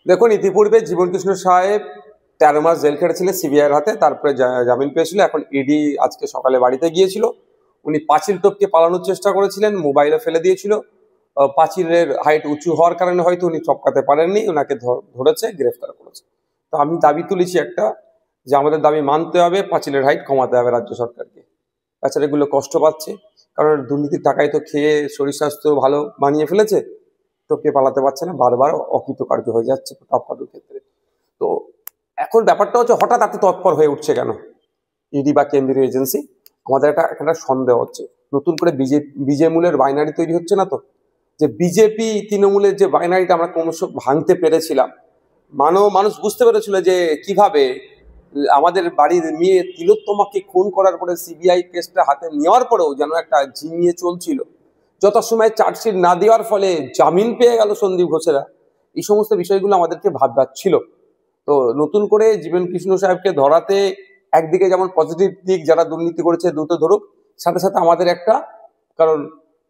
দেখুন, ইতিপূর্বে জীবনকৃষ্ণ সাহেব 13 মাস জেল খেটেছিলেন সিবিআইয়ের হাতে, তারপরে জামিন পেয়েছিল। এখন ইডি আজকে সকালে বাড়িতে গিয়েছিল। উনি পাঁচিল টপকে পালানোর চেষ্টা করেছিলেন, মোবাইলে ফেলে দিয়েছিল। পাঁচিলের হাইট উঁচু হওয়ার কারণে হয়তো উনি টপকাতে পারেননি, ওনাকে ধরেছে, গ্রেফতার করেছে। তো আমি দাবি তুলেছি একটা, যে আমাদের দাবি মানতে হবে, পাঁচিলের হাইট কমাতে হবে রাজ্য সরকারকে। তাছাড়া এগুলো কষ্ট পাচ্ছে, কারণ দুর্নীতির টাকায় তো খেয়ে শরীর স্বাস্থ্য ভালো বানিয়ে ফেলেছে, টপকে পালাতে পারছে না, বারবার অকৃতকার্য হয়ে যাচ্ছে টপকানোর ক্ষেত্রে। তো এখন ব্যাপারটা হচ্ছে, হঠাৎ এত তৎপর হয়ে উঠছে কেন ইডি বা কেন্দ্রীয় এজেন্সি? আমাদের একটা সন্দেহ হচ্ছে, নতুন করে বিজেমূলের বাইনারি তৈরি হচ্ছে না তো? যে বিজেপি তৃণমূলের যে বাইনারিটা আমরা ক্রমশ ভাঙতে পেরেছিলাম, মানুষ বুঝতে পেরেছিল যে কিভাবে আমাদের বাড়ির মেয়ে তিলোত্তমাকে খুন করার পরে সিবিআই কেসটা হাতে নেওয়ার পরেও যেন একটা ঝিমিয়ে চলছিল, যথাসময়ে চার্জশিট না দেওয়ার ফলে জামিন পেয়ে গেল সন্দীপ ঘোষেরা। এই সমস্ত বিষয়গুলো আমাদেরকে ভাবছিল। তো নতুন করে জীবন কৃষ্ণ সাহেবকে ধরাতে একদিকে যেমন পজিটিভ দিক, যারা দুর্নীতি করেছে দ্রুত ধরুক, সাথে সাথে আমাদের একটা, কারণ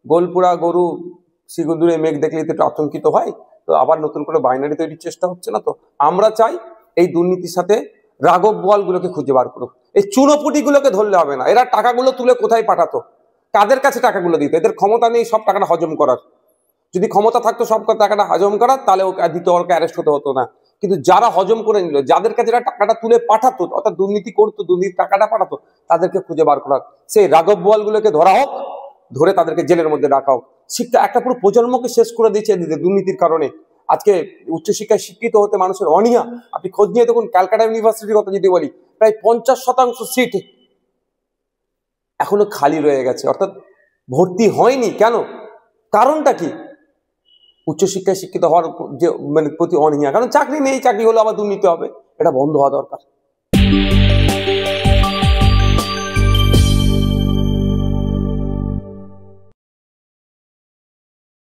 গোলপুরা গরু শিগুদুরে মেঘ দেখলে তো একটু আতঙ্কিত হয়। তো আবার নতুন করে বাইনারি তৈরির চেষ্টা হচ্ছে না তো? আমরা চাই এই দুর্নীতির সাথে রাঘব বোয়ালগুলোকে খুঁজে বার করুক। এই চুনোপুটিগুলোকে ধরলে হবে না। এরা টাকাগুলো তুলে কোথায় পাঠাতো, কাদের কাছে টাকাগুলো দিত? এদের ক্ষমতা নেই সব টাকাটা হজম করার। যদি ক্ষমতা থাকতো সব টাকাটা হজম করার, তাহলে ওকে দিতে, ওকে অ্যারেস্ট হতে হতো না। কিন্তু যারা হজম করে নিল, যাদের কাছে এরা টাকাটা তুলে পাঠাতো, অর্থাৎ দুর্নীতি করতো, দুর্নীতির টাকাটা পাঠাতো, তাদেরকে খুঁজে বার করা হোক। সেই রাঘব বোয়ালগুলোকে ধরা হোক, ধরে তাদেরকে জেলের মধ্যে রাখা হোক। শিক্ষা একটা পুরো প্রজন্মকে শেষ করে দিচ্ছে দুর্নীতির কারণে। আজকে উচ্চশিক্ষায় শিক্ষিত হতে মানুষের অনীহা। আপনি খোঁজ নিয়ে দেখুন, ক্যালকাটা ইউনিভার্সিটির কথা যদি বলি, প্রায় 50% সিট এখনো খালি রয়ে গেছে, অর্থাৎ ভর্তি হয়নি। কেন? কারণটা কি? উচ্চশিক্ষায় শিক্ষিত হওয়ার যে প্রতি অনীহা, কারণ চাকরি নেই, চাকরি হলে আবার দুর্নীতি হবে। এটা বন্ধ হওয়া দরকার।